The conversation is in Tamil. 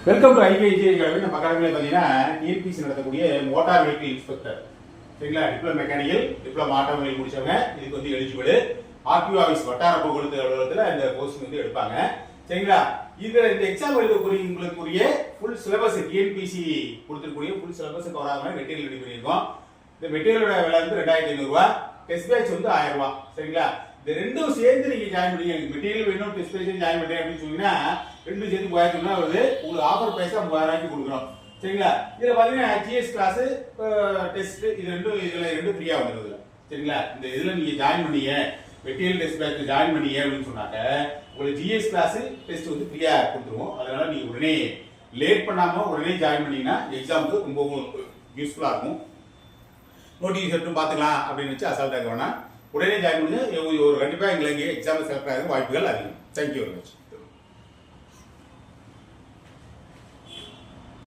Welcome to ஐபிஐஜி academy. நம்ம அகாடமியில் பார்த்தீங்கன்னா டிஎன்பிசி நடத்தக்கூடிய மோட்டார் வெஹிக்கிள் இன்ஸ்பெக்டர் சரிங்களா, டிப்ளமோ மெக்கானிக்கல், டிப்ளமோ ஆட்டோமொபைல் முடிச்சவங்க இதுக்கு வந்து எலிஜிபிள். ஆர்டிஓ ஆஃபீஸ் வட்டார போக்குவரத்து அலுவலகத்தில் இந்த கோர்ஸ் வந்து எடுப்பாங்க சரிங்களா. இதுல இந்த எக்ஸாம் எழுதக்கூடிய உங்களுக்குரிய ஃபுல் சிலபஸ் டிஎன்பிசி கொடுத்துருக்கூடிய ஃபுல் சிலபஸ் கவர் ஆகாம மெட்டீரியல் ரெடி பண்ணியிருக்கோம். இந்த மெட்டீரியலோட விலை வந்து 2500 ரூபாய், டெஸ்ட் பேட்ச் வந்து 1000 ரூபாய் சரிங்களா. இந்த ரெண்டும் சேர்ந்து நீங்க ஜாயின் பண்ணி எனக்கு மெட்டீரியல் வேணும் டெஸ்ட் பேட்ச் ஜாயின் பண்றேன் அப்படின்னு சொன்னீங்கன்னா ரெண்டும் சேர்த்து 3000 வருது. உங்களுக்கு ஆஃபர் பிரைஸா 3000 கொடுக்குறோம் சரிங்களா. இதுல பாத்தீங்கன்னா ஜிஎஸ் கிளாஸ் டெஸ்ட் இது ரெண்டும் ஃப்ரீயா வந்துருது சரிங்களா. இந்த இதுல நீங்க ஜாயின் பண்ணீங்க மெட்டீரியல் டெஸ்ட் பேட்ச் ஜாயின் பண்ணீங்க அப்படின்னு சொன்னாக்க உங்களுக்கு ஜிஎஸ் கிளாஸ் டெஸ்ட் வந்து ஃப்ரீயா கொடுத்துருவோம். அதனால நீங்க உடனே லேட் பண்ணாம உடனே ஜாயின் பண்ணீங்கன்னா எக்ஸாமுக்கு ரொம்பவும் யூஸ்ஃபுல்லா இருக்கும். நோட்டிஃபிகேஷன் மட்டும் பாத்துக்கலாம் அப்படின்னு வச்சு அசால்ட்டாக வேணாம், உடனே ஜாயின் பண்ணுங்க. ஒரு கண்டிப்பா எங்களுக்கு எக்ஸாம் செலக்ட் ஆக வாய்ப்புகள் அதிகம். Thank you very much.